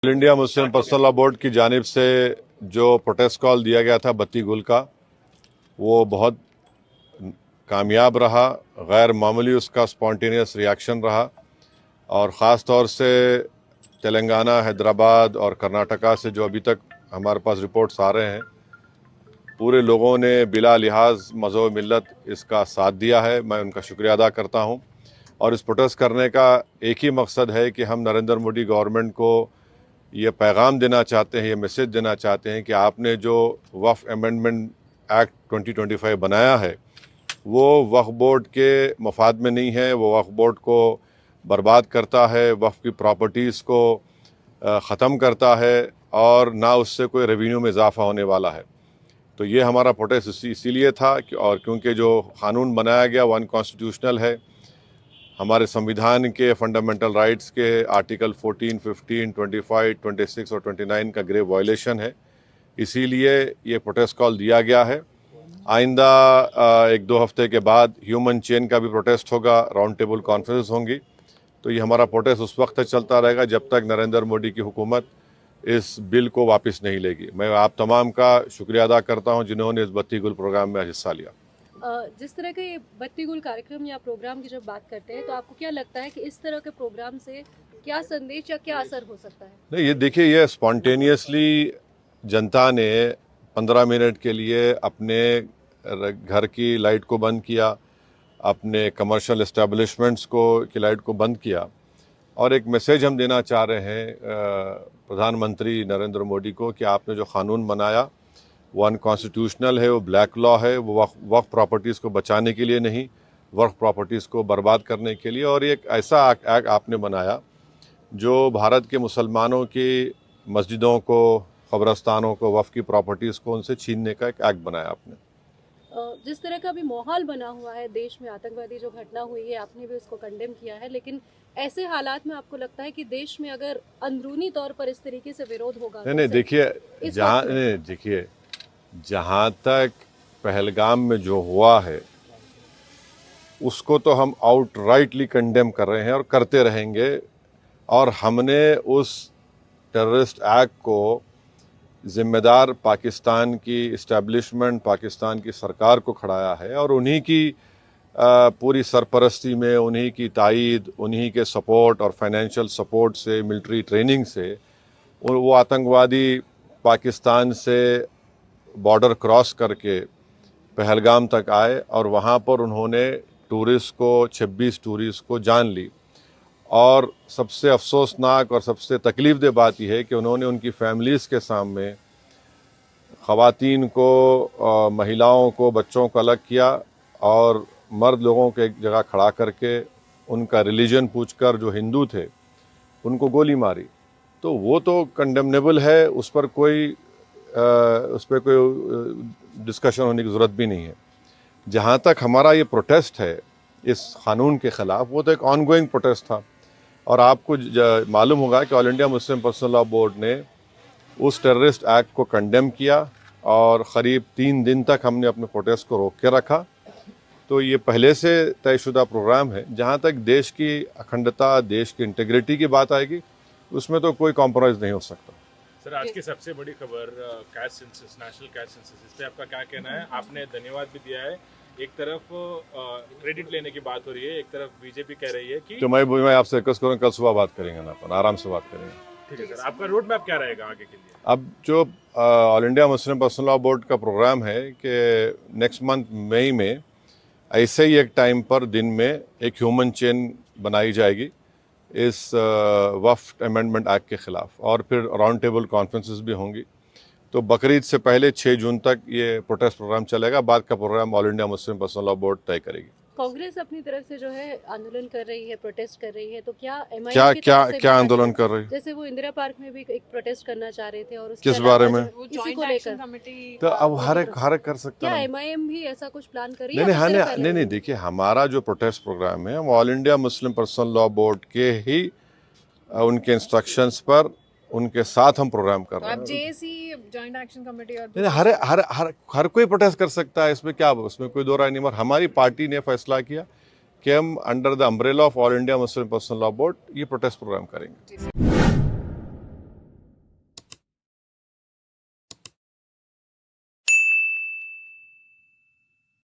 All India Muslim personal law board की जानिब से जो प्रोटेस्ट कॉल दिया गया था बत्ती गुल का, वो बहुत कामयाब रहा। गैर मामूली उसका स्पॉन्टेनियस रिएक्शन रहा और ख़ास तौर से तेलंगाना, हैदराबाद और कर्नाटका से जो अभी तक हमारे पास रिपोर्ट्स आ रहे हैं, पूरे लोगों ने बिला लिहाज मज़हब मिल्लत इसका साथ दिया है। मैं उनका शुक्रिया अदा करता हूँ। और इस प्रोटेस्ट करने का एक ही मकसद है कि हम नरेंद्र मोदी गवर्नमेंट को ये पैगाम देना चाहते हैं, ये मैसेज देना चाहते हैं कि आपने जो वक्फ अमेंडमेंट एक्ट 2025 बनाया है, वो वक्फ बोर्ड के मफाद में नहीं है। वो वक्फ बोर्ड को बर्बाद करता है, वक्फ की प्रॉपर्टीज़ को ख़त्म करता है और ना उससे कोई रेवेन्यू में इजाफा होने वाला है। तो ये हमारा प्रोटेस्ट इसीलिए था कि और क्योंकि जो कानून बनाया गया वो अनकॉन्स्टिट्यूशनल है, हमारे संविधान के फंडामेंटल राइट्स के आर्टिकल 14, 15, 25, 26 और 29 का ग्रेव वायलेशन है। इसीलिए ये प्रोटेस्ट कॉल दिया गया है। आइंदा 1-2 हफ्ते के बाद ह्यूमन चेन का भी प्रोटेस्ट होगा, राउंड टेबल कॉन्फ्रेंस होंगी। तो ये हमारा प्रोटेस्ट उस वक्त तक चलता रहेगा जब तक नरेंद्र मोदी की हुकूमत इस बिल को वापस नहीं लेगी। मैं आप तमाम का शुक्रिया अदा करता हूँ जिन्होंने इस बत्ती गुल प्रोग्राम में हिस्सा लिया। जिस तरह के ये बत्ती गुल कार्यक्रम या प्रोग्राम की जब बात करते हैं तो आपको क्या लगता है कि इस तरह के प्रोग्राम से क्या संदेश या क्या असर हो सकता है? नहीं, ये देखिए, ये स्पॉन्टेनियसली जनता ने 15 मिनट के लिए अपने घर की लाइट को बंद किया, अपने कमर्शियल इस्टेब्लिशमेंट्स को की लाइट को बंद किया और एक मैसेज हम देना चाह रहे हैं प्रधानमंत्री नरेंद्र मोदी को कि आपने जो कानून बनाया वो अनकॉन्स्टिट्यूशनल है, वो ब्लैक लॉ है, वो वक्फ प्रॉपर्टीज़ को बचाने के लिए नहीं, वक्फ प्रॉपर्टीज़ को बर्बाद करने के लिए। और एक ऐसा एक्ट आपने बनाया जो भारत के मुसलमानों की मस्जिदों को, कब्रस्तानों को, वक्फ की प्रॉपर्टीज़ को उनसे छीनने का एक एक्ट बनाया आपने। जिस तरह का भी माहौल बना हुआ है देश में, आतंकवादी जो घटना हुई है, आपने भी उसको कंडेम किया है, लेकिन ऐसे हालात में आपको लगता है कि देश में अगर अंदरूनी तौर पर इस तरीके से विरोध होगा? नहीं, देखिए, जहाँ तक पहलगाम में जो हुआ है उसको तो हम आउटराइटली कंडेम कर रहे हैं और करते रहेंगे। और हमने उस टेररिस्ट एक्ट को जिम्मेदार पाकिस्तान की इस्टेब्लिशमेंट, पाकिस्तान की सरकार को खड़ाया है और उन्हीं की पूरी सरपरस्ती में, उन्हीं की तायद, उन्हीं के सपोर्ट और फाइनेंशियल सपोर्ट से, मिलिट्री ट्रेनिंग से वो आतंकवादी पाकिस्तान से बॉर्डर क्रॉस करके पहलगाम तक आए और वहाँ पर उन्होंने 26 टूरिस्ट को जान ली। और सबसे अफसोसनाक और सबसे तकलीफ़देह बात यह है कि उन्होंने उनकी फैमिलीज़ के सामने ख़वातीन को, महिलाओं को, बच्चों को अलग किया और मर्द लोगों को एक जगह खड़ा करके उनका रिलीजन पूछकर, जो हिंदू थे, उनको गोली मारी। तो वो तो कंडेमनेबल है, उस पर कोई डिस्कशन होने की ज़रूरत भी नहीं है। जहाँ तक हमारा ये प्रोटेस्ट है इस कानून के ख़िलाफ़, वो तो एक ऑनगोइंग प्रोटेस्ट था। और आपको मालूम होगा कि all India Muslim personal law board ने उस टेररिस्ट एक्ट को कंडेम किया और क़रीब 3 दिन तक हमने अपने प्रोटेस्ट को रोक के रखा। तो ये पहले से तयशुदा प्रोग्राम है। जहाँ तक देश की अखंडता, देश की इंटीग्रिटी की बात आएगी, उसमें तो कोई कॉम्प्रोमाइज़ नहीं हो सकता। सर, आज की सबसे बड़ी खबर caste census, national caste census, इस पे आपका क्या कहना है? आपने धन्यवाद भी दिया है। एक तरफ क्रेडिट लेने की बात हो रही है, एक तरफ बीजेपी कह रही है कि तो मैं आपसे रिक्वेस्ट करूँ, कल सुबह बात करेंगे ना, पर आराम से बात करेंगे। ठीक है सर, आपका रोड मैप क्या रहेगा आगे के लिए? अब जो all India Muslim personal law board का प्रोग्राम है कि नेक्स्ट मंथ मई में ऐसे ही एक टाइम पर दिन में एक ह्यूमन चेन बनाई जाएगी इस वक्फ अमेंडमेंट एक्ट के ख़िलाफ़ और फिर राउंड टेबल कॉन्फ्रेंसेस भी होंगी। तो बकरीद से पहले 6 जून तक ये प्रोटेस्ट प्रोग्राम चलेगा। बाद का program all India Muslim personal law board तय करेगी। कांग्रेस अपनी तरफ से जो है आंदोलन कर रही है, प्रोटेस्ट कर रही है, तो क्या एमआईएम की तरफ से क्या आंदोलन कर रही है? जैसे वो इंदिरा पार्क में भी एक प्रोटेस्ट करना चाह रहे थे और किस बारे में? इसी को लेकर तो अब हर एक कर सकता क्या है। एमआईएम भी ऐसा कुछ प्लान कर रही है? नहीं, देखिए, हमारा जो प्रोटेस्ट प्रोग्राम है हम all India Muslim personal law board के ही उनके इंस्ट्रक्शंस पर, उनके साथ हम प्रोग्राम कर रहे हैं। जेएसी जॉइंट एक्शन कमेटी और हर कोई प्रोटेस्ट कर सकता है, इसमें क्या, उसमें कोई दो राय नहीं। मगर हमारी पार्टी ने फैसला किया कि हम under the umbrella of all India Muslim personal law board ये प्रोटेस्ट प्रोग्राम करेंगे।